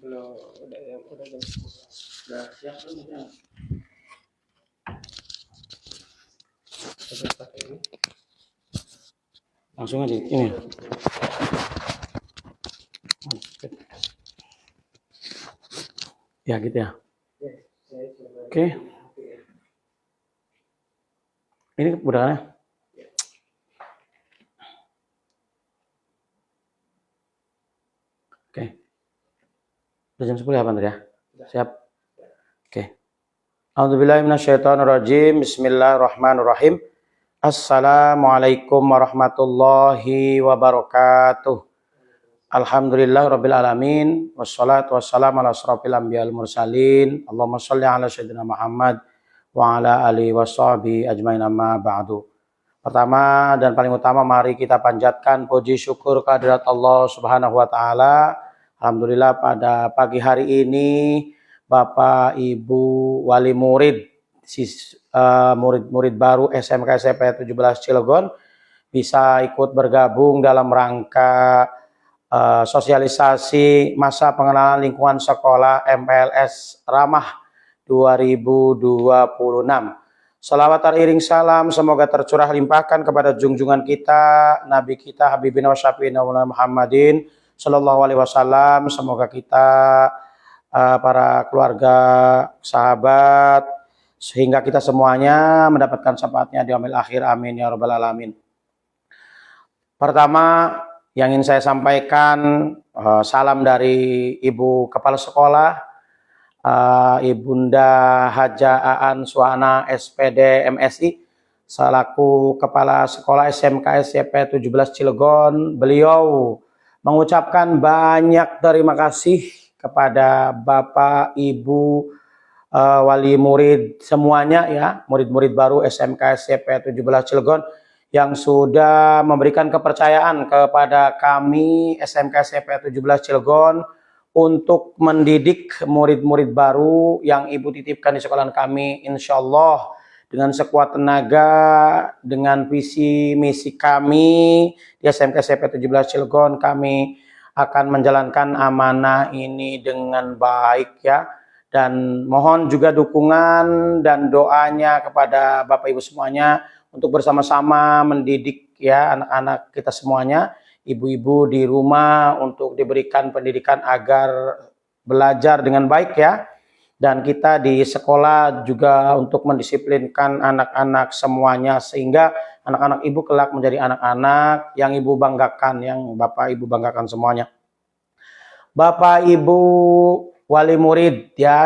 Belum, udah jam 10. Udah siap belum? Udah pakai ini. Langsung aja ini. Ya gitu ya. Oke. Ini udah. Oke. Udah jam 10 ya, Pak ya? Siap. Oke. A'udzubillahi minasyaitonirrajim. Bismillahirrahmanirrahim. Assalamualaikum warahmatullahi wabarakatuh. Alhamdulillah rabbil alamin. Wassalatu wassalamu ala asrofil anbiya'il mursalin. Allahumma sholli ala sayyidina Muhammad wa ala alihi washabihi ajmain amma ba'du. Pertama dan paling utama, mari kita panjatkan puji syukur kehadirat Allah Subhanahu wa taala. Alhamdulillah pada pagi hari ini Bapak Ibu wali murid murid-murid baru SMK SMP 17 Cilegon bisa ikut bergabung dalam rangka sosialisasi masa pengenalan lingkungan sekolah MPLS Ramah 2026. Salawat teriring salam semoga tercurah limpahkan kepada junjungan kita, Nabi kita Habibina wa Syafiina Muhammadin Sallallahu Alaihi Wasallam. Semoga kita para keluarga, sahabat, sehingga kita semuanya mendapatkan syafaatnya di yaumil akhir. Amin ya rabbal alamin. Pertama yang ingin saya sampaikan, salam dari Ibu Kepala Sekolah, Ibunda Haja Aan Suwana SPD MSI selaku Kepala Sekolah SMK SMP 17 Cilegon. Beliau mengucapkan banyak terima kasih kepada Bapak Ibu wali murid semuanya ya, murid-murid baru SMK SMP 17 Cilegon yang sudah memberikan kepercayaan kepada kami SMK SMP 17 Cilegon untuk mendidik murid-murid baru yang Ibu titipkan di sekolahan kami. Insya Allah dengan sekuat tenaga, dengan visi misi kami di SMK SMP 17 Cilegon, kami akan menjalankan amanah ini dengan baik ya. Dan mohon juga dukungan dan doanya kepada Bapak Ibu semuanya untuk bersama-sama mendidik ya anak-anak kita semuanya, ibu-ibu di rumah, untuk diberikan pendidikan agar belajar dengan baik ya. Dan kita di sekolah juga untuk mendisiplinkan anak-anak semuanya sehingga anak-anak ibu kelak menjadi anak-anak yang ibu banggakan, yang Bapak Ibu banggakan semuanya. Bapak Ibu wali murid ya,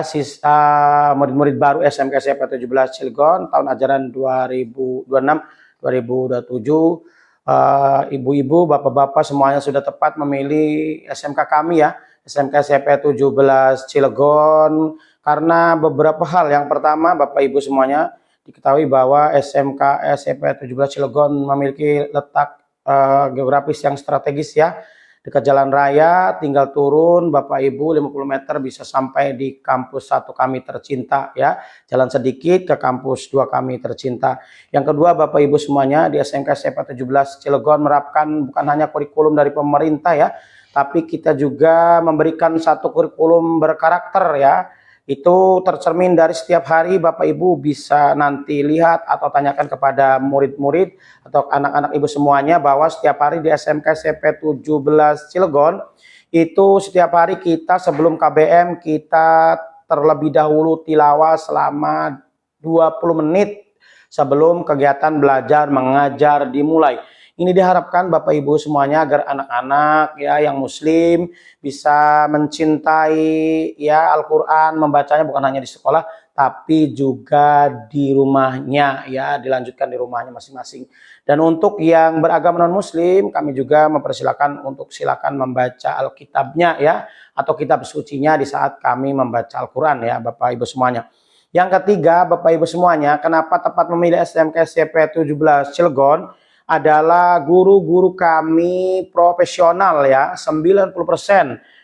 murid-murid baru SMK SMP 17 Cilegon tahun ajaran 2026-2027, ibu-ibu, bapak-bapak semuanya sudah tepat memilih SMK kami ya, SMK SMP 17 Cilegon, karena beberapa hal. Yang pertama, Bapak Ibu semuanya diketahui bahwa SMK SMP 17 Cilegon memiliki letak geografis yang strategis ya, dekat jalan raya, tinggal turun Bapak Ibu 50 meter bisa sampai di kampus 1 kami tercinta ya. Jalan sedikit ke kampus 2 kami tercinta. Yang kedua, Bapak Ibu semuanya, di SMK SMP 17 Cilegon menerapkan bukan hanya kurikulum dari pemerintah ya, tapi kita juga memberikan satu kurikulum berkarakter ya. Itu tercermin dari setiap hari Bapak Ibu bisa nanti lihat atau tanyakan kepada murid-murid atau anak-anak Ibu semuanya, bahwa setiap hari di SMK SMP 17 Cilegon itu setiap hari kita sebelum KBM kita terlebih dahulu tilawah selama 20 menit sebelum kegiatan belajar mengajar dimulai. Ini diharapkan Bapak Ibu semuanya agar anak-anak ya yang muslim bisa mencintai ya Al-Qur'an, membacanya bukan hanya di sekolah tapi juga di rumahnya ya, dilanjutkan di rumahnya masing-masing. Dan untuk yang beragama non-muslim, kami juga mempersilakan untuk silakan membaca Alkitabnya ya, atau kitab sucinya di saat kami membaca Al-Qur'an ya Bapak Ibu semuanya. Yang ketiga, Bapak Ibu semuanya, kenapa tepat memilih SMK SMP 17 Cilegon? Adalah guru-guru kami profesional ya, 90%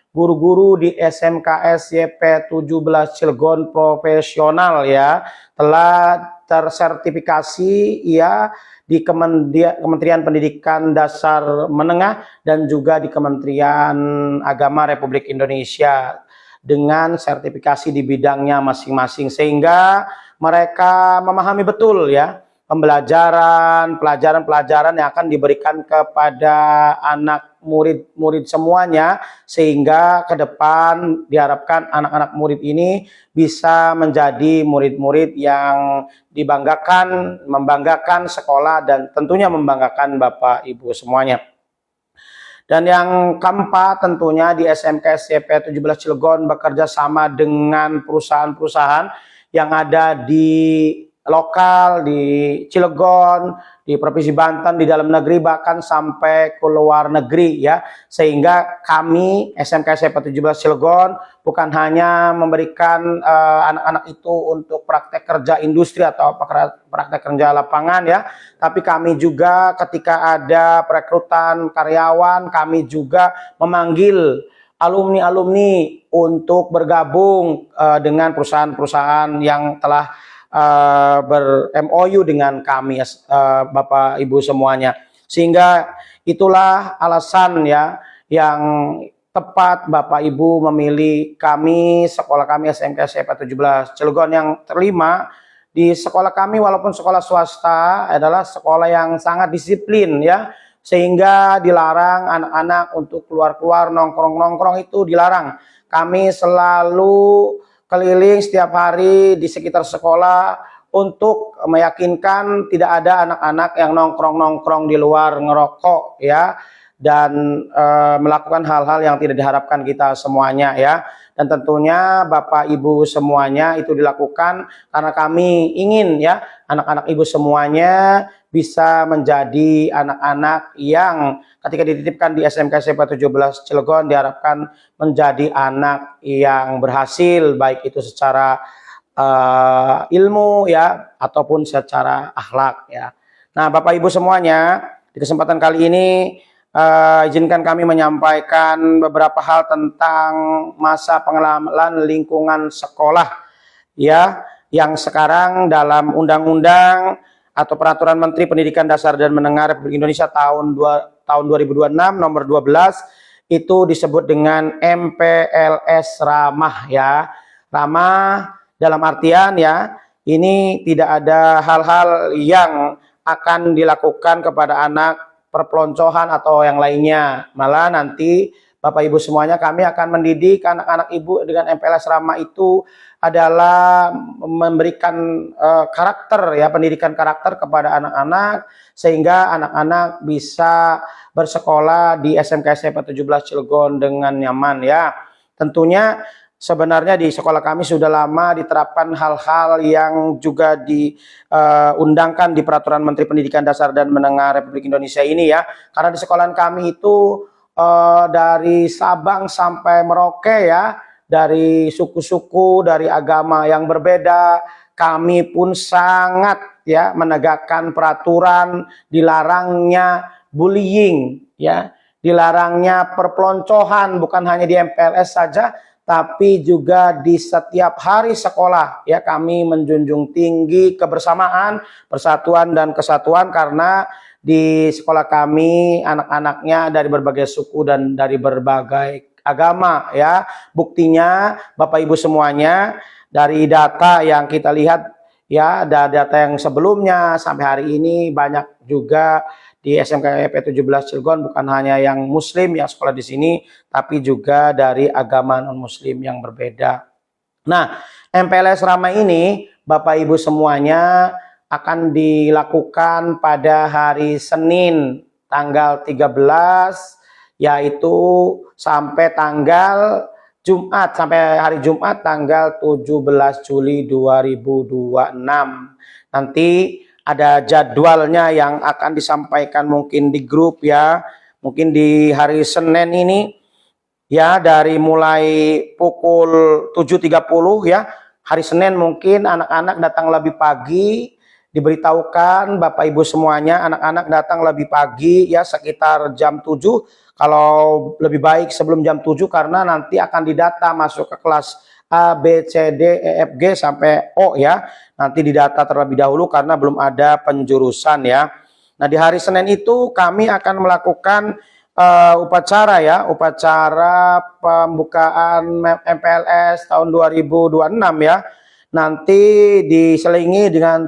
guru-guru di SMK SMP 17 Cilegon profesional ya, telah tersertifikasi ya di Kementerian Pendidikan Dasar Menengah dan juga di Kementerian Agama Republik Indonesia dengan sertifikasi di bidangnya masing-masing, sehingga mereka memahami betul ya pelajaran-pelajaran yang akan diberikan kepada anak murid-murid semuanya, sehingga ke depan diharapkan anak-anak murid ini bisa menjadi murid-murid yang dibanggakan, membanggakan sekolah dan tentunya membanggakan Bapak Ibu semuanya. Dan yang keempat tentunya di SMK SMP 17 Cilegon bekerja sama dengan perusahaan-perusahaan yang ada di lokal, di Cilegon, di Provinsi Banten, di dalam negeri, bahkan sampai ke luar negeri ya. Sehingga kami SMK SMP 17 Cilegon bukan hanya memberikan anak-anak itu untuk praktek kerja industri atau praktek kerja lapangan ya, tapi kami juga ketika ada perekrutan karyawan, kami juga memanggil alumni-alumni untuk bergabung dengan perusahaan-perusahaan yang telah ber-MOU dengan kami Bapak Ibu semuanya. Sehingga itulah alasan ya yang tepat Bapak Ibu memilih kami, sekolah kami SMK SMP 17 Cilegon. Yang terlima di sekolah kami walaupun sekolah swasta adalah sekolah yang sangat disiplin ya, sehingga dilarang anak-anak untuk keluar-keluar, nongkrong-nongkrong itu dilarang. Kami selalu keliling setiap hari di sekitar sekolah untuk meyakinkan tidak ada anak-anak yang nongkrong-nongkrong di luar ngerokok ya, dan melakukan hal-hal yang tidak diharapkan kita semuanya ya. Dan tentunya Bapak Ibu semuanya itu dilakukan karena kami ingin ya anak-anak Ibu semuanya bisa menjadi anak-anak yang ketika dititipkan di SMK SMP 17 Cilegon diharapkan menjadi anak yang berhasil, baik itu secara ilmu ya ataupun secara akhlak ya. Nah, Bapak Ibu semuanya, di kesempatan kali ini izinkan kami menyampaikan beberapa hal tentang masa pengenalan lingkungan sekolah ya, yang sekarang dalam undang-undang atau peraturan Menteri Pendidikan Dasar dan Menengah Republik Indonesia tahun 2026 nomor 12 itu disebut dengan MPLS ramah ya. Ramah dalam artian ya, ini tidak ada hal-hal yang akan dilakukan kepada anak perpeloncoan atau yang lainnya. Malah nanti Bapak Ibu semuanya kami akan mendidik anak-anak Ibu dengan MPLS ramah itu adalah memberikan karakter ya, pendidikan karakter kepada anak-anak sehingga anak-anak bisa bersekolah di SMK SMP 17 Cilegon dengan nyaman ya. Tentunya sebenarnya di sekolah kami sudah lama diterapkan hal-hal yang juga diundangkan di peraturan Menteri Pendidikan Dasar dan Menengah Republik Indonesia ini ya. Karena di sekolahan kami itu dari Sabang sampai Merauke ya, dari suku-suku, dari agama yang berbeda, kami pun sangat ya menegakkan peraturan, dilarangnya bullying ya, dilarangnya perpeloncoan, bukan hanya di MPLS saja tapi juga di setiap hari sekolah ya. Kami menjunjung tinggi kebersamaan, persatuan dan kesatuan karena di sekolah kami anak-anaknya dari berbagai suku dan dari berbagai agama ya. Buktinya Bapak Ibu semuanya dari data yang kita lihat ya, data yang sebelumnya sampai hari ini banyak juga di SMK SMP 17 Cilegon bukan hanya yang muslim yang sekolah di sini tapi juga dari agama non-muslim yang berbeda. Nah, MPLS ramah ini Bapak Ibu semuanya akan dilakukan pada hari Senin tanggal 13 yaitu sampai tanggal Jumat, sampai hari Jumat tanggal 17 Juli 2026. Nanti ada jadwalnya yang akan disampaikan mungkin di grup ya, mungkin di hari Senin ini ya, dari mulai pukul 7.30 ya, hari Senin mungkin anak-anak datang lebih pagi diberitahukan Bapak Ibu semuanya, anak-anak datang lebih pagi ya, sekitar jam 7, kalau lebih baik sebelum jam 7 karena nanti akan didata masuk ke kelas A, B, C, D, E, F, G sampai O ya. Nanti didata terlebih dahulu karena belum ada penjurusan ya. Nah, di hari Senin itu kami akan melakukan upacara ya, upacara pembukaan MPLS tahun 2026 ya. Nanti diselingi dengan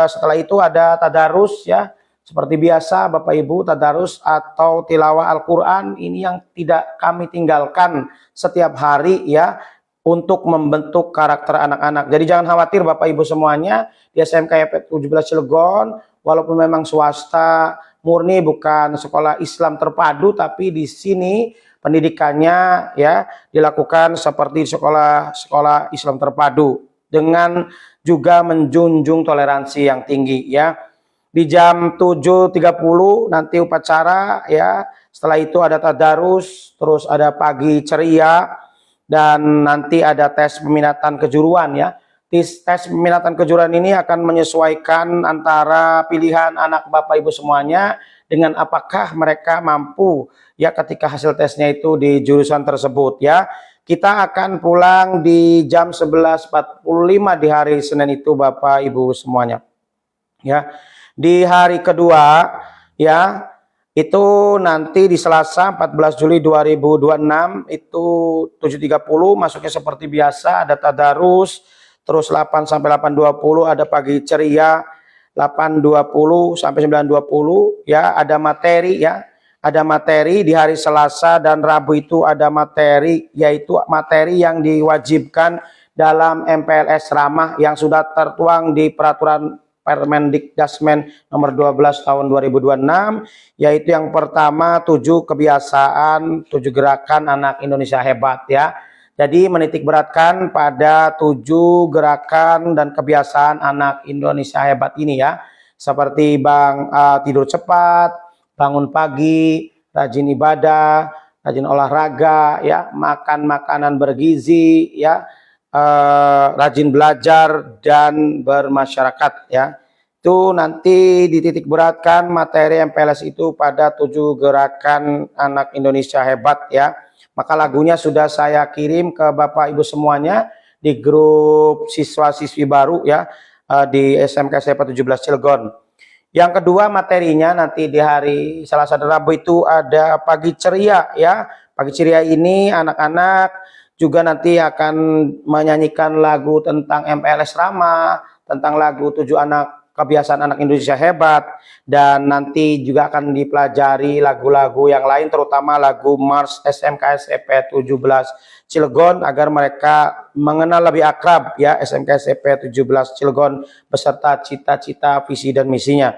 setelah itu ada tadarus ya. Seperti biasa Bapak Ibu, tadarus atau tilawah Al-Quran ini yang tidak kami tinggalkan setiap hari ya, untuk membentuk karakter anak-anak. Jadi jangan khawatir Bapak Ibu semuanya, di SMK 17 Cilegon, walaupun memang swasta murni bukan sekolah Islam terpadu, tapi di sini pendidikannya ya dilakukan seperti sekolah Islam terpadu dengan juga menjunjung toleransi yang tinggi ya. Di jam 7.30 nanti upacara ya. Setelah itu ada tadarus, terus ada pagi ceria, dan nanti ada tes peminatan kejuruan ya. Tes peminatan kejuruan ini akan menyesuaikan antara pilihan anak Bapak Ibu semuanya dengan apakah mereka mampu ya ketika hasil tesnya itu di jurusan tersebut ya. Kita akan pulang di jam 11.45 di hari Senin itu Bapak Ibu semuanya ya. Di hari kedua ya, itu nanti di Selasa 14 Juli 2026 itu 7.30 masuknya seperti biasa, ada tadarus, terus 8 sampai 8.20 ada pagi ceria, 8.20 sampai 9.20 ya, ada materi ya. Ada materi di hari Selasa dan Rabu itu ada materi, yaitu materi yang diwajibkan dalam MPLS Ramah yang sudah tertuang di peraturan Permendikdasmen nomor 12 tahun 2026, yaitu yang pertama 7 kebiasaan, 7 gerakan anak Indonesia hebat ya. Jadi menitik beratkan pada 7 gerakan dan kebiasaan anak Indonesia hebat ini ya. Seperti tidur cepat, bangun pagi, rajin ibadah, rajin olahraga ya, makan makanan bergizi ya, rajin belajar dan bermasyarakat ya. Itu nanti dititik beratkan materi MPLS itu pada 7 gerakan anak Indonesia hebat ya. Maka lagunya sudah saya kirim ke Bapak Ibu semuanya di grup siswa-siswi baru ya, di SMK SMP 17 Cilegon. Yang kedua materinya nanti di hari Selasa dan Rabu itu ada pagi ceria ya. Pagi ceria ini anak-anak juga nanti akan menyanyikan lagu tentang MPLS Ramah, tentang lagu 7 kebiasaan anak Indonesia hebat, dan nanti juga akan dipelajari lagu-lagu yang lain, terutama lagu Mars SMK SMP 17 Cilegon, agar mereka mengenal lebih akrab ya SMK SMP 17 Cilegon beserta cita-cita, visi dan misinya.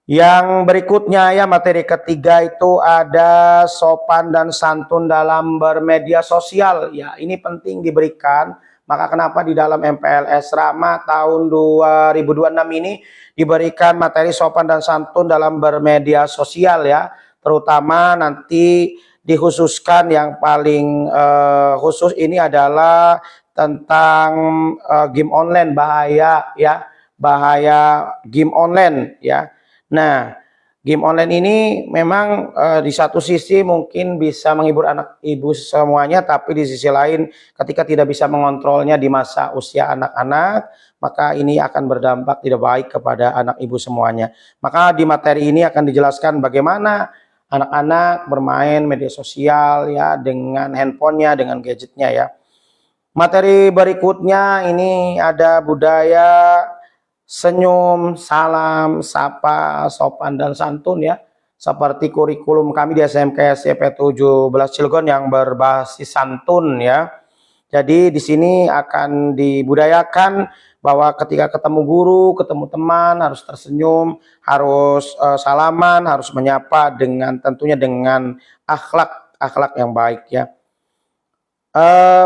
Yang berikutnya ya, materi ketiga itu ada sopan dan santun dalam bermedia sosial ya. Ini penting diberikan. Maka kenapa di dalam MPLS Ramah tahun 2026 ini diberikan materi sopan dan santun dalam bermedia sosial ya. Terutama nanti dikhususkan yang paling khusus ini adalah tentang game online, bahaya ya. Bahaya game online ya. Nah, game online ini memang di satu sisi mungkin bisa menghibur anak ibu semuanya, tapi di sisi lain ketika tidak bisa mengontrolnya di masa usia anak-anak, maka ini akan berdampak tidak baik kepada anak ibu semuanya. Maka di materi ini akan dijelaskan bagaimana anak-anak bermain media sosial ya, dengan handphonenya, dengan gadgetnya ya. Materi berikutnya ini ada budaya, senyum, salam, sapa, sopan dan santun ya. Seperti kurikulum kami di SMK SMP 17 Cilegon yang berbasis santun ya. Jadi di sini akan dibudayakan bahwa ketika ketemu guru, ketemu teman harus tersenyum, harus salaman, harus menyapa dengan tentunya dengan akhlak yang baik ya.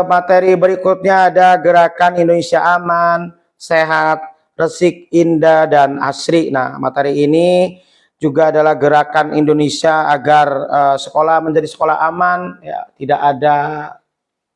Materi berikutnya ada gerakan Indonesia aman, sehat, resik, indah, dan asri. Nah, materi ini juga adalah gerakan Indonesia agar sekolah menjadi sekolah aman, ya, tidak ada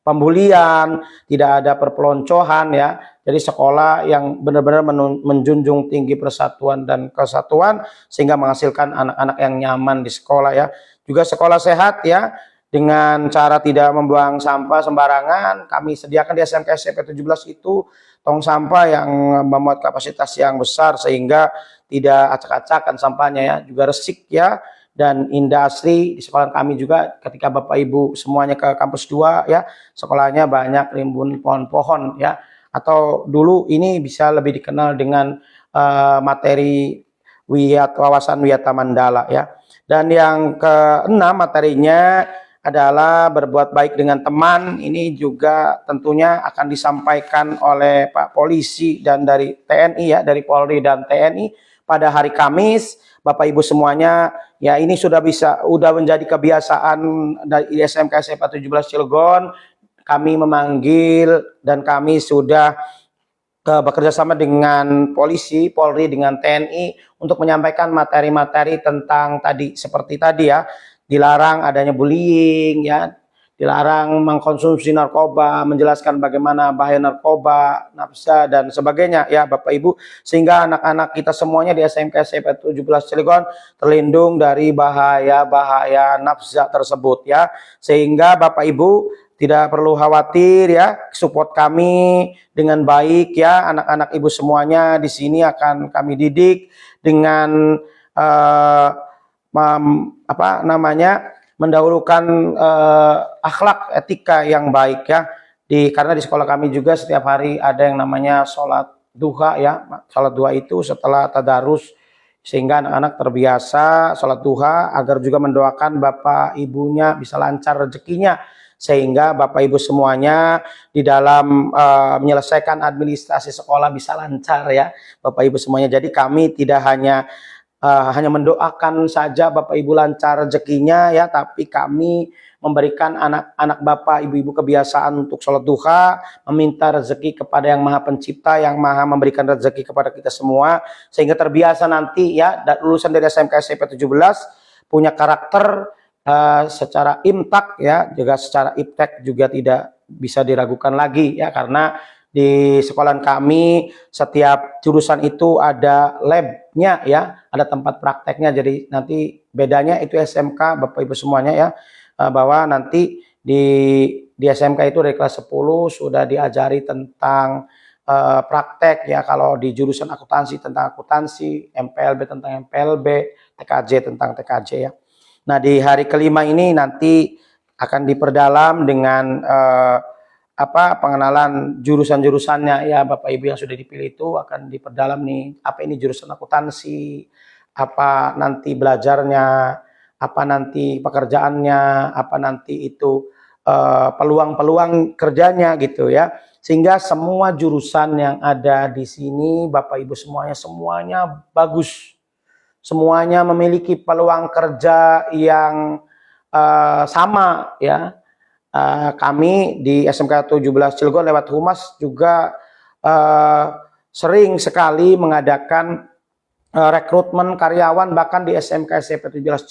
pembulian, tidak ada perpeloncoan, ya, Jadi sekolah yang benar-benar menjunjung tinggi persatuan dan kesatuan sehingga menghasilkan anak-anak yang nyaman di sekolah ya. Juga sekolah sehat ya, dengan cara tidak membuang sampah sembarangan. Kami sediakan di SMK SMP 17 itu tong sampah yang memuat kapasitas yang besar sehingga tidak acak-acakan sampahnya ya, juga resik ya dan indah asri. Di sekolah kami juga ketika Bapak Ibu semuanya ke kampus 2 ya, sekolahnya banyak rimbun pohon-pohon ya, atau dulu ini bisa lebih dikenal dengan materi wawasan Wiyata Mandala ya. Dan yang keenam materinya adalah berbuat baik dengan teman. Ini juga tentunya akan disampaikan oleh Pak Polisi dan dari TNI ya, dari Polri dan TNI pada hari Kamis. Bapak Ibu semuanya ya, ini sudah menjadi kebiasaan dari SMK SMA 17 Cilegon. Kami memanggil dan kami sudah bekerja sama dengan polisi, Polri, dengan TNI untuk menyampaikan materi-materi tentang seperti tadi ya, dilarang adanya bullying ya, dilarang mengkonsumsi narkoba, menjelaskan bagaimana bahaya narkoba, nafsa dan sebagainya ya Bapak Ibu, sehingga anak-anak kita semuanya di SMK SMP 17 Cilegon terlindung dari bahaya-bahaya nafsa tersebut ya, sehingga Bapak Ibu tidak perlu khawatir ya, support kami dengan baik ya. Anak-anak Ibu semuanya di sini akan kami didik dengan mendahulukan akhlak etika yang baik ya. Karena di sekolah kami juga setiap hari ada yang namanya sholat duha ya. Sholat duha itu setelah tadarus, sehingga anak-anak terbiasa sholat duha agar juga mendoakan bapak ibunya bisa lancar rezekinya, sehingga Bapak Ibu semuanya di dalam menyelesaikan administrasi sekolah bisa lancar ya Bapak Ibu semuanya. Jadi kami tidak hanya mendoakan saja Bapak Ibu lancar rezekinya ya, tapi kami memberikan anak-anak Bapak Ibu-ibu kebiasaan untuk sholat duha, meminta rezeki kepada Yang Maha Pencipta, yang Maha memberikan rezeki kepada kita semua, sehingga terbiasa nanti ya lulusan dari SMK SMP 17 punya karakter secara imtak ya, juga secara iptek juga tidak bisa diragukan lagi ya, karena di sekolah kami setiap jurusan itu ada labnya ya, ada tempat prakteknya. Jadi nanti bedanya itu SMK Bapak Ibu semuanya ya, bahwa nanti di SMK itu dari kelas 10 sudah diajari tentang praktek ya. Kalau di jurusan akuntansi tentang akuntansi, MPLB tentang MPLB, TKJ tentang TKJ ya. Nah di hari kelima ini nanti akan diperdalam dengan pengenalan jurusan-jurusannya ya Bapak Ibu yang sudah dipilih, itu akan diperdalam nih, apa ini jurusan akuntansi, apa nanti belajarnya, apa nanti pekerjaannya, apa nanti itu peluang-peluang kerjanya gitu ya. Sehingga semua jurusan yang ada di sini Bapak Ibu semuanya bagus. Semuanya memiliki peluang kerja yang sama ya. Kami di SMK 17 Cilegon lewat Humas juga sering sekali mengadakan rekrutmen karyawan, bahkan di SMK SMP 17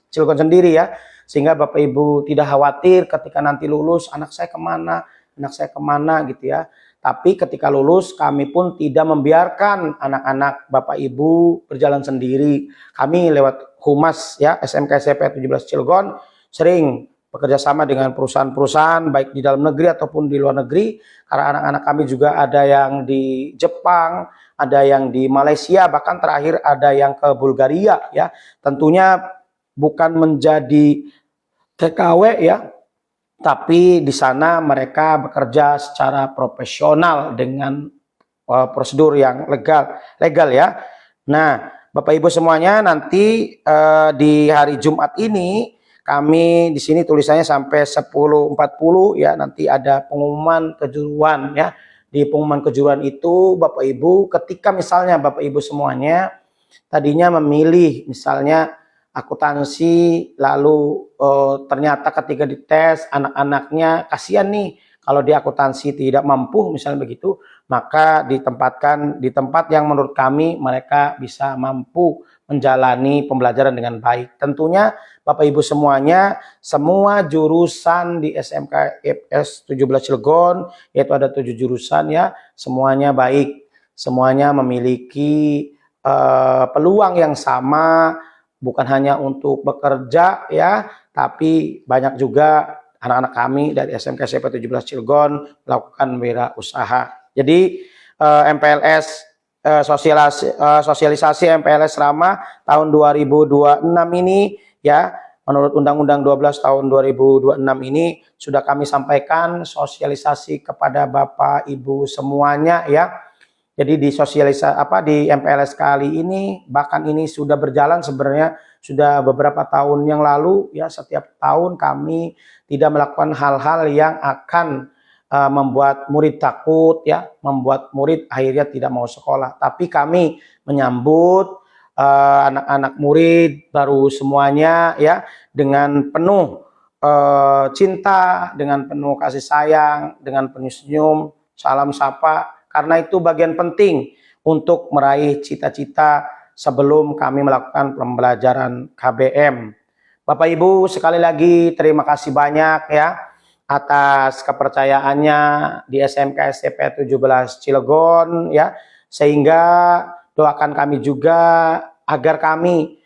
Cilegon sendiri ya, sehingga Bapak Ibu tidak khawatir ketika nanti lulus anak saya kemana gitu ya. Tapi ketika lulus kami pun tidak membiarkan anak-anak Bapak Ibu berjalan sendiri. Kami lewat Humas ya SMK SMP 17 Cilegon sering bekerja sama dengan perusahaan-perusahaan baik di dalam negeri ataupun di luar negeri, karena anak-anak kami juga ada yang di Jepang, ada yang di Malaysia, bahkan terakhir ada yang ke Bulgaria ya. Tentunya bukan menjadi TKW ya, tapi di sana mereka bekerja secara profesional dengan prosedur yang legal ya. Nah, Bapak Ibu semuanya, nanti di hari Jumat ini kami di sini tulisannya sampai 10.40 ya, nanti ada pengumuman kejuruan ya. Di pengumuman kejuruan itu Bapak Ibu, ketika misalnya Bapak Ibu semuanya tadinya memilih misalnya akuntansi, lalu ternyata ketika dites anak-anaknya kasihan nih kalau di akuntansi tidak mampu misalnya begitu, maka ditempatkan di tempat yang menurut kami mereka bisa mampu menjalani pembelajaran dengan baik. Tentunya Bapak Ibu semuanya, semua jurusan di SMK IPS 17 Cilegon, yaitu ada 7 jurusan ya, semuanya baik, semuanya memiliki peluang yang sama, bukan hanya untuk bekerja ya, tapi banyak juga anak-anak kami dari SMK SMP 17 Cilegon melakukan wirausaha. Jadi MPLS sosialisasi MPLS Rama tahun 2026 ini ya, menurut Undang-Undang 12 tahun 2026 ini sudah kami sampaikan sosialisasi kepada Bapak Ibu semuanya ya. Jadi di di MPLS kali ini, bahkan ini sudah berjalan sebenarnya sudah beberapa tahun yang lalu ya, setiap tahun kami tidak melakukan hal-hal yang akan membuat murid takut ya, membuat murid akhirnya tidak mau sekolah. Tapi kami menyambut anak-anak murid baru semuanya ya dengan penuh cinta, dengan penuh kasih sayang, dengan penuh senyum, salam sapa, karena itu bagian penting untuk meraih cita-cita sebelum kami melakukan pembelajaran KBM. Bapak Ibu sekali lagi terima kasih banyak ya atas kepercayaannya di SMK SMP 17 Cilegon ya, sehingga doakan kami juga agar kami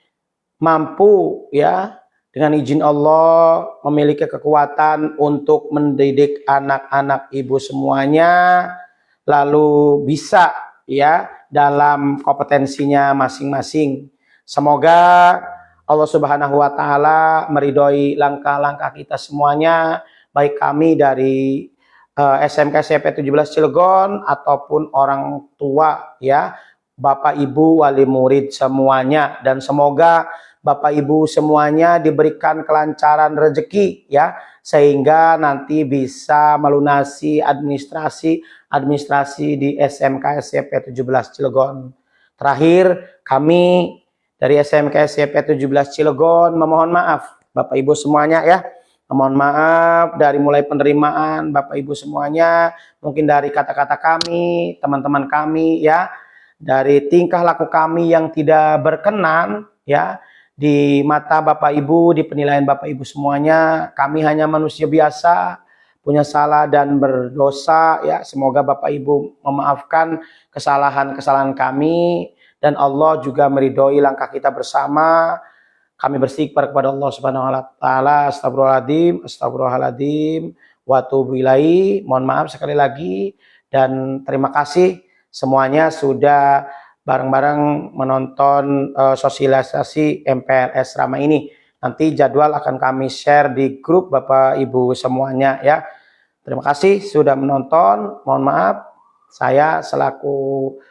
mampu ya dengan izin Allah memiliki kekuatan untuk mendidik anak-anak ibu semuanya, lalu bisa ya dalam kompetensinya masing-masing. Semoga Allah Subhanahu wa taala meridhoi langkah-langkah kita semuanya, baik kami dari SMK SMP 17 Cilegon ataupun orang tua ya, Bapak Ibu wali murid semuanya, dan semoga Bapak Ibu semuanya diberikan kelancaran rezeki ya, sehingga nanti bisa melunasi administrasi di SMK SMP 17 Cilegon. Terakhir, kami dari SMK SMP 17 Cilegon memohon maaf Bapak Ibu semuanya ya. Mohon maaf dari mulai penerimaan Bapak Ibu semuanya, mungkin dari kata-kata kami, teman-teman kami ya, dari tingkah laku kami yang tidak berkenan ya di mata Bapak Ibu, di penilaian Bapak Ibu semuanya. Kami hanya manusia biasa, punya salah dan berdosa ya. Semoga Bapak Ibu memaafkan kesalahan-kesalahan kami, dan Allah juga meridhoi langkah kita bersama. Kami beristighfar kepada Allah Subhanahu wa taala, astagfirullahaladzim, wa atubu ilaihi. Mohon maaf sekali lagi, dan terima kasih semuanya sudah bareng-bareng menonton sosialisasi MPLS Rama ini. Nanti jadwal akan kami share di grup Bapak Ibu semuanya ya. Terima kasih sudah menonton. Mohon maaf, saya selaku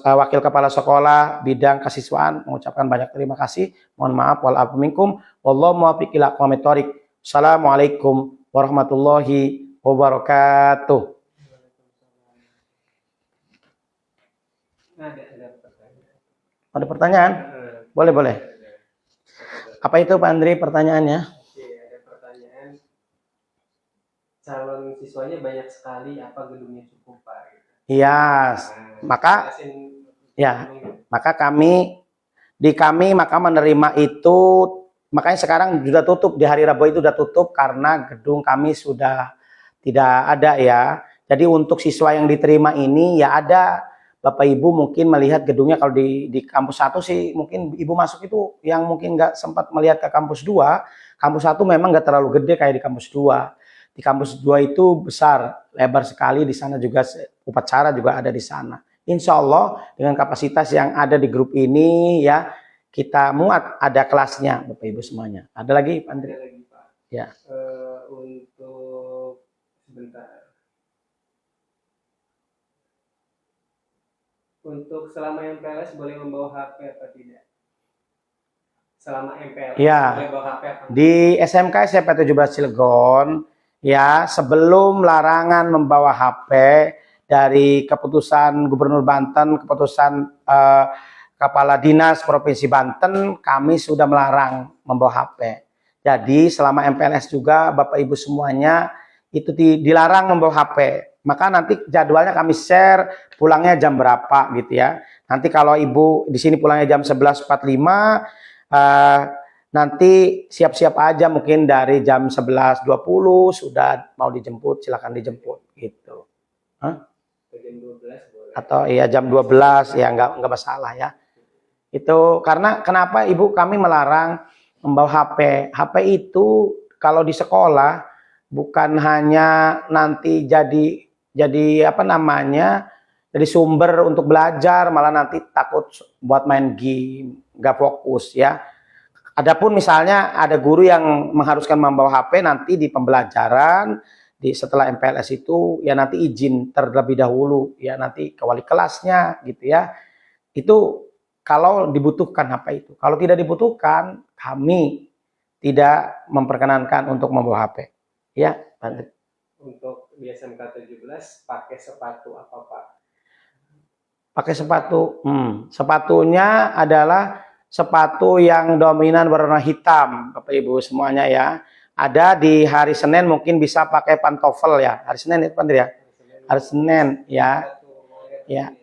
wakil kepala sekolah bidang kesiswaan mengucapkan banyak terima kasih. Mohon maaf, wal minkum, wallahu muwaffiq ila aqwamit thoriq. Assalamualaikum warahmatullahi wabarakatuh. Ada pertanyaan? Boleh, boleh. Apa itu Pak Andri pertanyaannya? Ada pertanyaan. Calon siswanya banyak sekali, apa gedungnya cukup Pak? Iya, maka kami menerima itu, makanya sekarang sudah tutup, di hari Rabu itu sudah tutup karena gedung kami sudah tidak ada ya. Jadi untuk siswa yang diterima ini ya ada, Bapak Ibu mungkin melihat gedungnya kalau di kampus 1 sih mungkin Ibu masuk itu yang mungkin nggak sempat melihat ke kampus 2. Kampus 1 memang nggak terlalu gede kayak di kampus 2. Di kampus 2 itu besar, lebar sekali, di sana juga upacara juga ada di sana. Insya Allah dengan kapasitas yang ada di grup ini ya, kita muat ada kelasnya Bapak Ibu semuanya. Ada lagi Pak Andri? Ada lagi Pak. Ya. Untuk sebentar. Untuk selama MPLS boleh membawa HP atau tidak? Selama MPLS ya, boleh bawa HP atau tidak? Di SMK SMP 17 Cilegon ya, sebelum larangan membawa HP dari keputusan Gubernur Banten, keputusan Kepala Dinas Provinsi Banten, kami sudah melarang membawa HP. Jadi selama MPLS juga Bapak Ibu semuanya itu dilarang membawa HP Maka nanti jadwalnya kami share pulangnya jam berapa gitu ya. Nanti kalau ibu di sini pulangnya jam 11.45, nanti siap-siap aja mungkin dari jam 11.20 sudah mau dijemput, silakan dijemput gitu. Hah? Jam 12 boleh. Atau ya jam 12 ya nggak masalah ya. Itu karena kenapa ibu kami melarang membawa HP. HP itu kalau di sekolah bukan hanya nanti jadi apa namanya, jadi sumber untuk belajar, malah nanti takut buat main game, nggak fokus ya. Adapun misalnya ada guru yang mengharuskan membawa HP nanti di pembelajaran, setelah MPLS itu ya nanti izin terlebih dahulu ya nanti ke wali kelasnya gitu ya. Itu kalau dibutuhkan HP itu. Kalau tidak dibutuhkan, kami tidak memperkenankan untuk membawa HP. Ya, Pak. Untuk di SMK 17 pakai sepatu apa Pak? Pakai sepatu. Sepatunya adalah sepatu yang dominan warna hitam, Bapak Ibu semuanya ya. Ada di hari Senin mungkin bisa pakai pantofel ya. Hari Senin itu Pak ya. Hari Senin ya. Ya.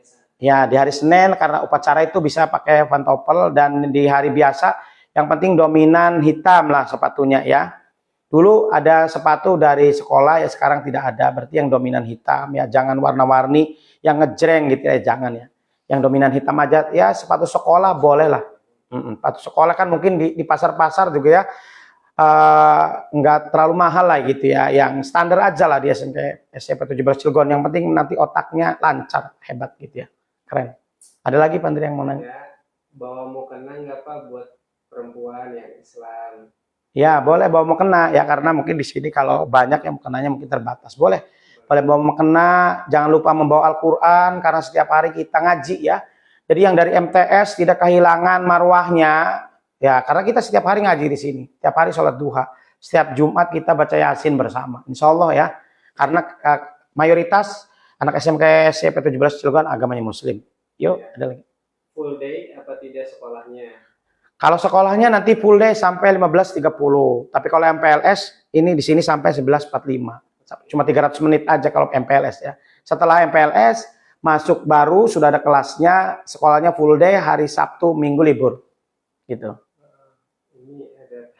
Ya, di hari Senin karena upacara itu bisa pakai pantofel, dan di hari biasa yang penting dominan hitam lah sepatunya ya. Dulu ada sepatu dari sekolah ya, sekarang tidak ada. Berarti yang dominan hitam ya, jangan warna-warni yang ngejreng gitu ya, jangan ya. Yang dominan hitam aja ya, sepatu sekolah boleh lah. Sepatu sekolah kan mungkin di pasar-pasar juga ya, nggak terlalu mahal lah gitu ya. Yang standar aja lah di SMP 17 Cilegon. Yang penting nanti otaknya lancar, hebat gitu ya. Keren. Ada lagi Pak Andri yang mau nanya? Ya, bawa mukena nggak Pak buat perempuan yang Islam? Ya boleh bawa mukena ya, karena mungkin di sini kalau banyak yang mukenanya mungkin terbatas. Boleh bawa mukena. Jangan lupa membawa Al-Quran karena setiap hari kita ngaji ya. Jadi yang dari MTS tidak kehilangan marwahnya ya, karena kita setiap hari ngaji di sini. Setiap hari sholat duha. Setiap Jumat kita baca Yasin bersama. Insya Allah ya. Karena mayoritas anak SMK SMP 17 Cilegon agamanya Muslim. Yuk, ada lagi. Full day apa tidak sekolahnya? Kalau sekolahnya nanti full day sampai 15.30. Tapi kalau MPLS ini di sini sampai 11.45. Cuma 300 menit aja kalau MPLS ya. Setelah MPLS masuk baru sudah ada kelasnya, sekolahnya full day, hari Sabtu, Minggu libur. Gitu. Ini ada,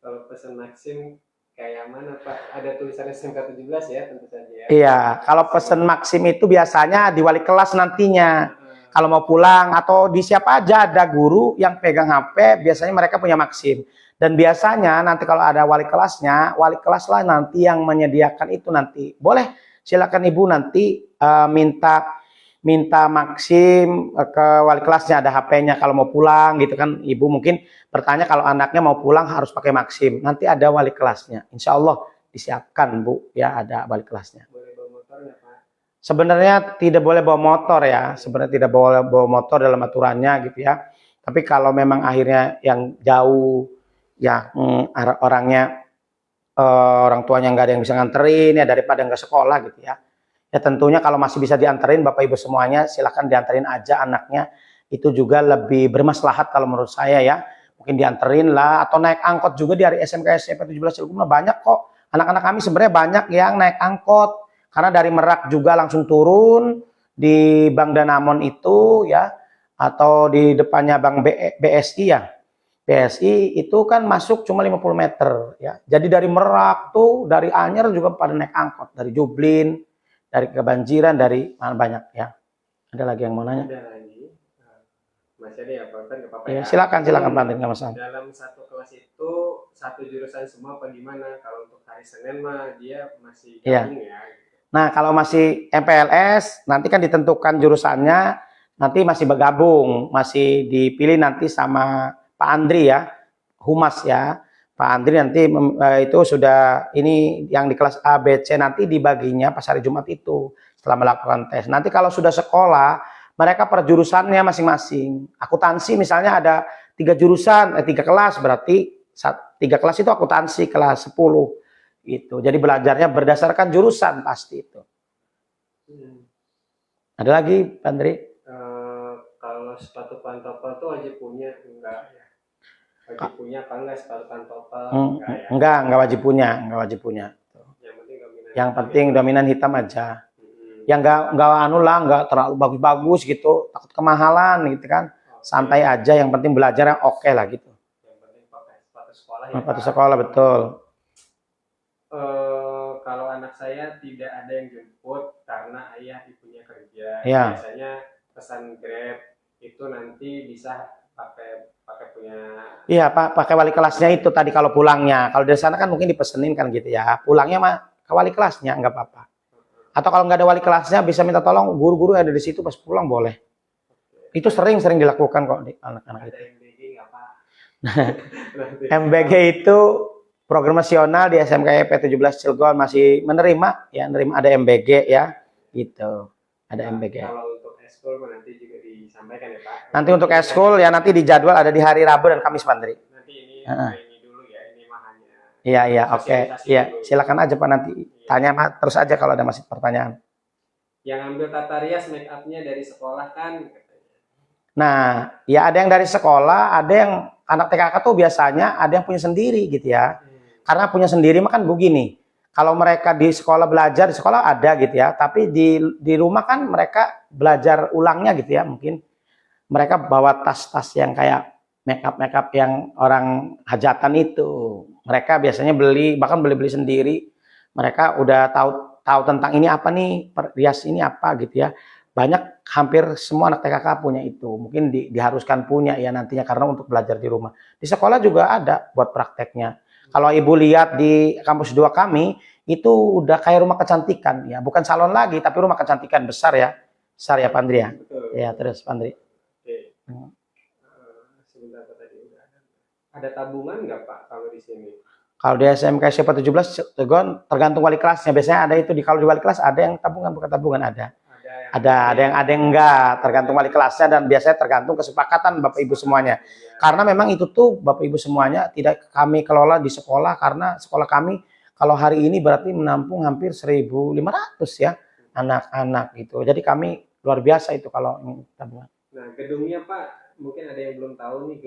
kalau pesan Maxim kayak mana Pak? Ada tulisan SMK 17 ya tentu saja ya. Iya, kalau pesan Maxim itu biasanya di wali kelas nantinya. Kalau mau pulang atau di siapa aja ada guru yang pegang HP, biasanya mereka punya Maxim. Dan biasanya nanti kalau ada wali kelasnya, wali kelas lah nanti yang menyediakan itu nanti. Boleh, silakan Ibu nanti minta Maxim ke wali kelasnya, ada HP-nya kalau mau pulang gitu kan. Ibu mungkin bertanya kalau anaknya mau pulang harus pakai Maxim. Nanti ada wali kelasnya. Insya Allah disiapkan Bu, ya ada wali kelasnya. Boleh bawa motor nggak Pak? Sebenarnya tidak boleh bawa motor ya, sebenarnya tidak boleh bawa motor dalam aturannya gitu ya. Tapi kalau memang akhirnya yang jauh ya, orangnya orang tuanya nggak ada yang bisa nganterin ya, daripada nggak sekolah gitu ya. Ya tentunya kalau masih bisa dianterin Bapak Ibu semuanya silahkan dianterin aja anaknya, itu juga lebih bermaslahat kalau menurut saya ya. Mungkin dianterin lah atau naik angkot juga di hari SMK SMP 17 Cilegon banyak kok. Anak-anak kami sebenarnya banyak yang naik angkot. Karena dari Merak juga langsung turun di Bank Danamon itu ya, atau di depannya Bank BSI ya. BSI itu kan masuk cuma 50 meter ya. Jadi dari Merak tuh, dari Anyer juga pada naik angkot, dari Jublin, dari kebanjiran, dari mana banyak ya. Ada lagi yang mau nanya? Ada lagi. Masih ada ya Pak? Kan nggak apa-apa Ya, ya. silakan Pak Andri, nggak masalah. Dalam satu kelas itu satu jurusan semua apa gimana? Kalau untuk hari Senin mah dia masih gabung ya. Nah, kalau masih MPLS, nanti kan ditentukan jurusannya, nanti masih bergabung, masih dipilih nanti sama Pak Andri ya, Humas ya. Pak Andri nanti itu sudah, ini yang di kelas A, B, C nanti dibaginya pas hari Jumat itu, setelah melakukan tes. Nanti kalau sudah sekolah, mereka per jurusannya masing-masing. Akuntansi misalnya ada 3 jurusan, 3 kelas, berarti 3 kelas itu akuntansi, kelas 10. Gitu. Jadi belajarnya berdasarkan jurusan pasti itu. Ada lagi, Pak Andri? Kalau sepatu pantofel tuh wajib punya enggak ya? Wajib punya apa enggak sepatu pantofel? Enggak ya? Enggak wajib punya, enggak wajib punya. Yang penting dominan. Yang penting dominan hitam aja. yang nggak anu lah, nggak terlalu bagus-bagus gitu, takut kemahalan gitu kan. Santai aja, yang penting belajarnya oke lah gitu. Yang penting pakai sepatu sekolah ya, Sepatu Pak. sekolah betul. Kalau anak saya tidak ada yang jemput karena ayah ibunya kerja. Ya. Biasanya pesan Grab itu nanti bisa pakai punya. Iya Pak, pakai wali kelasnya itu tadi kalau pulangnya. Kalau dari sana kan mungkin dipesenin kan gitu ya. Pulangnya mah ke wali kelasnya nggak apa-apa. Atau kalau nggak ada wali kelasnya bisa minta tolong guru-guru yang ada di situ pas pulang boleh. Itu sering dilakukan kok di anak-anak itu. Ada MBG nggak Pak? MBG itu program nasional di SMK SMP 17 Cilegon masih menerima ya, ada MBG ya gitu. Ada MBG. Kalau untuk eskul nanti juga disampaikan ya Pak. Nanti untuk eskul ya nanti di jadwal ada di hari Rabu dan Kamis Pak Andri. Nanti ini dulu ya, ini mah hanya. Iya oke. Iya, silakan aja Pak nanti tanya terus aja kalau ada masih pertanyaan. Yang ambil tata rias make up-nya dari sekolah kan katanya. Nah, ya ada yang dari sekolah, ada yang anak TKK tuh biasanya ada yang punya sendiri gitu ya. Karena punya sendiri mah kan begini. Kalau mereka di sekolah belajar, di sekolah ada gitu ya, tapi di rumah kan mereka belajar ulangnya gitu ya, mungkin mereka bawa tas-tas yang kayak makeup yang orang hajatan itu. Mereka biasanya bahkan beli sendiri. Mereka udah tahu tentang ini apa nih, rias ini apa gitu ya. Banyak, hampir semua anak TKK punya itu. Mungkin diharuskan punya ya nantinya karena untuk belajar di rumah. Di sekolah juga ada buat prakteknya. Kalau Ibu lihat di kampus 2 kami, itu udah kayak rumah kecantikan ya. Bukan salon lagi, tapi rumah kecantikan besar ya. Besar ya Pak Andri ya. Betul. Ya terus Pak Andri. Oke. Sebentar Pak, tadi udah ada tabungan nggak Pak kalau di sini? Kalau di SMK SMP 17 Cilegon tergantung wali kelasnya. Biasanya ada itu kalau di wali kelas ada yang tabungan, bukan tabungan ada. Ada yang enggak, tergantung wali kelasnya dan biasanya tergantung kesepakatan Bapak Ibu semuanya. Karena memang itu tuh Bapak Ibu semuanya tidak kami kelola di sekolah karena sekolah kami kalau hari ini berarti menampung hampir 1.500 ya anak-anak gitu. Jadi kami luar biasa itu kalau tabungan. Nah, gedungnya Pak, mungkin ada yang belum tahu nih,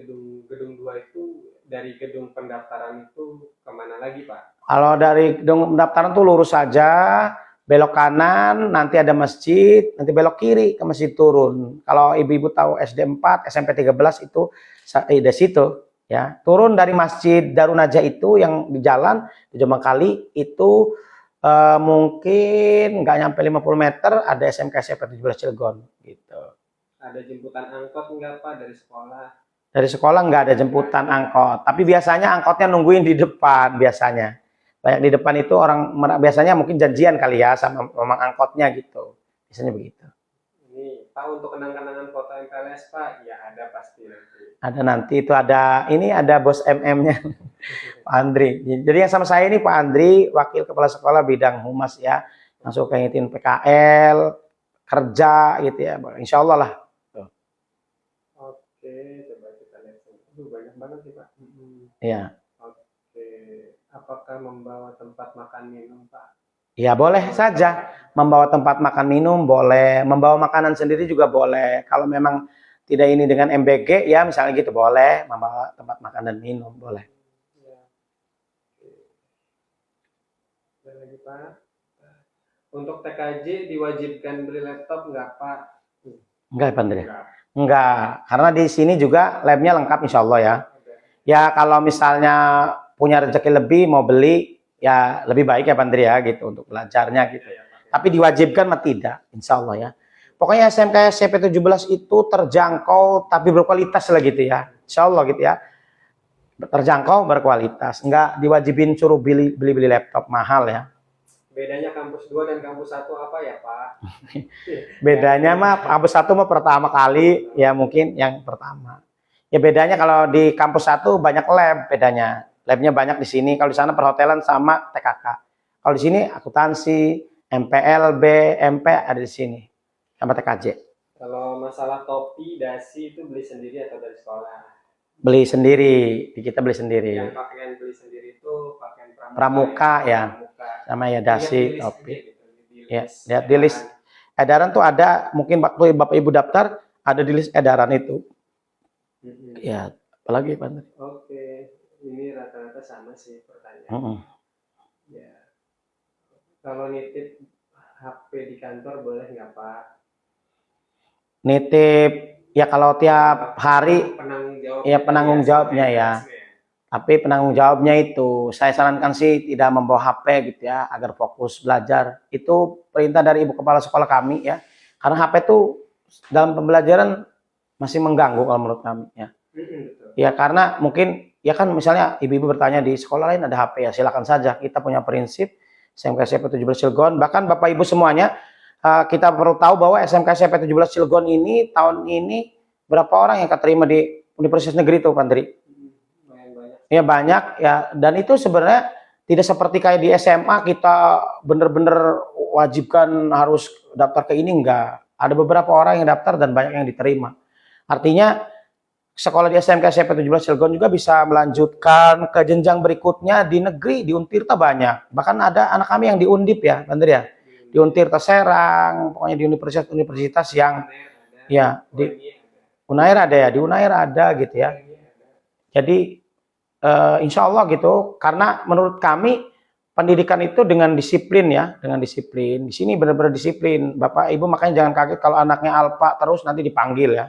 gedung 2 itu dari gedung pendaftaran itu kemana lagi Pak? Kalau dari gedung pendaftaran tuh lurus saja, belok kanan, nanti ada masjid, nanti belok kiri ke masjid turun. Kalau ibu-ibu tahu SD 4, SMP 13 itu di situ ya. Turun dari Masjid Darun Najah itu yang di jalan di Jombang Kali itu mungkin nggak nyampe 50 meter ada SMK SMP 17 Cilegon gitu. Ada jemputan angkot nggak Pak dari sekolah? Dari sekolah nggak ada jemputan angkot, tapi biasanya angkotnya nungguin di depan biasanya. Banyak di depan itu orang biasanya mungkin janjian kali ya sama memang angkotnya gitu. Biasanya begitu. Ini Pak untuk kenang-kenangan foto MPLS Pak, ya ada pasti nanti. Ada nanti itu ada bos MM-nya Pak Andri. Jadi yang sama saya ini Pak Andri, wakil kepala sekolah bidang humas ya, yang suka ngitin PKL, kerja gitu ya. Insya Allah lah. Oke, coba kita lihat. Banyak banget sih Pak. Iya. Apakah membawa tempat makan minum Pak? Ya boleh saja, membawa tempat makan minum boleh, membawa makanan sendiri juga boleh. Kalau memang tidak ini dengan MBG ya misalnya gitu boleh, membawa tempat makan dan minum boleh. Ya. Dan lagi Pak, untuk TKJ diwajibkan beli laptop nggak Pak? Enggak Pak Andri? Enggak, karena di sini juga labnya lengkap insya Allah ya. Ya kalau misalnya punya rezeki lebih mau beli ya lebih baik ya Pak Andri ya gitu untuk belajarnya gitu. Tapi diwajibkan mah tidak, insya Allah ya. Pokoknya SMK SMP 17 itu terjangkau tapi berkualitas lah gitu ya. Insya Allah gitu ya. Terjangkau berkualitas, enggak diwajibin suruh beli laptop mahal ya. Bedanya kampus 2 dan kampus 1 apa ya Pak? Bedanya mah kampus 1 mah pertama kali ya mungkin yang pertama. Ya bedanya kalau di kampus 1 banyak lab bedanya. Labnya banyak di sini. Kalau di sana perhotelan sama TKK. Kalau di sini akuntansi, MPLB, MP ada di sini sama TKJ. Kalau masalah topi, dasi itu beli sendiri atau dari sekolah? Beli sendiri, di kita beli sendiri. Yang pakaian beli sendiri itu pakaian pramuka ya. Pramuka. Sama ya dasi, topi. Ya, lihat di list edaran tuh ada, mungkin waktu Bapak Ibu daftar ada di list edaran itu. Ya, apalagi Pak Andri? Oke, ini rata-rata sama sih pertanyaan. Ya, kalau nitip HP di kantor boleh nggak Pak? Nitip ya kalau tiap hari Penanggung jawab ya penanggung jawabnya ya. Tapi penanggung jawabnya itu saya sarankan sih tidak membawa HP gitu ya agar fokus belajar. Itu perintah dari ibu kepala sekolah kami ya. Karena HP itu dalam pembelajaran masih mengganggu kalau menurut kami ya. Ya karena mungkin ya kan misalnya ibu-ibu bertanya di sekolah lain ada HP ya silakan saja. Kita punya prinsip SMK SMP 17 Cilegon, bahkan Bapak Ibu semuanya kita perlu tahu bahwa SMK SMP 17 Cilegon ini tahun ini berapa orang yang keterima di Universitas Negeri itu Pak Andri? Ya banyak ya, dan itu sebenarnya tidak seperti kayak di SMA kita benar-benar wajibkan harus daftar ke ini, enggak. Ada beberapa orang yang daftar dan banyak yang diterima. Artinya sekolah di SMK SMP 17 Cilegon juga bisa melanjutkan ke jenjang berikutnya di negeri, di Untirta banyak. Bahkan ada anak kami yang di Undip ya, Pak ya. Di Untirta Serang, pokoknya di universitas-universitas yang ya di Unair ada ya, di Unair ada gitu ya. Jadi insya Allah gitu, karena menurut kami pendidikan itu dengan disiplin ya, dengan disiplin. Di sini benar-benar disiplin, Bapak Ibu, makanya jangan kaget kalau anaknya alpa terus nanti dipanggil ya,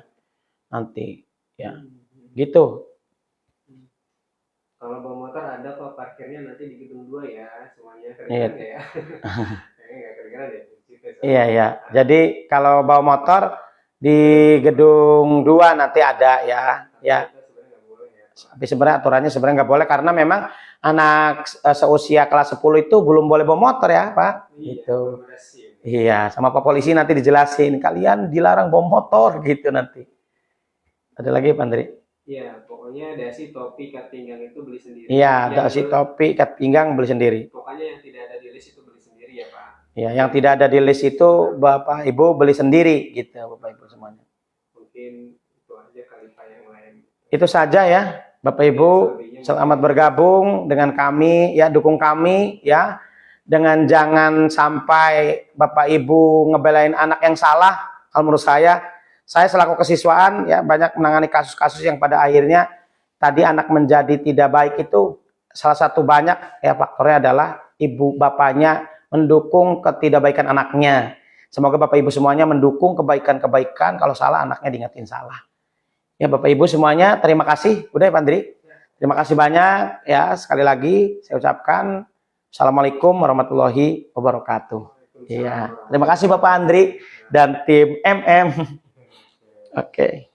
nanti ya, gitu. Kalau bawa motor ada kok parkirnya nanti di gedung 2 ya, semuanya keren ya. Nggak keren ya. Iya ya, jadi kalau bawa motor di gedung 2 nanti ada ya, ya. Tapi sebenarnya aturannya sebenarnya nggak boleh karena memang anak seusia kelas 10 itu belum boleh bawa motor ya Pak. Gitu. Iya, sama Pak Polisi nanti dijelasin kalian dilarang bawa motor gitu nanti. Ada lagi Pak Andri? Iya, pokoknya dasi topi ikat pinggang itu beli sendiri. Iya, dasi topi ikat pinggang beli sendiri. Pokoknya yang tidak ada di list itu beli sendiri ya Pak. Iya, yang tidak ada di list itu Bapak Ibu beli sendiri gitu Bapak Ibu semuanya. Mungkin itu aja kali Pak yang lain. Itu saja ya. Bapak Ibu, selamat bergabung dengan kami ya, dukung kami ya. Dengan jangan sampai Bapak Ibu ngebelain anak yang salah. Kalau menurut saya selaku kesiswaan ya banyak menangani kasus-kasus yang pada akhirnya tadi anak menjadi tidak baik itu salah satu banyak ya faktornya adalah ibu bapaknya mendukung ketidakbaikan anaknya. Semoga Bapak Ibu semuanya mendukung kebaikan-kebaikan, kalau salah anaknya diingetin salah. Ya Bapak Ibu semuanya, terima kasih. Udah ya Pak Andri? Terima kasih banyak ya. Sekali lagi saya ucapkan Assalamualaikum warahmatullahi wabarakatuh. Iya. Terima kasih Bapak Andri dan tim MM. Oke.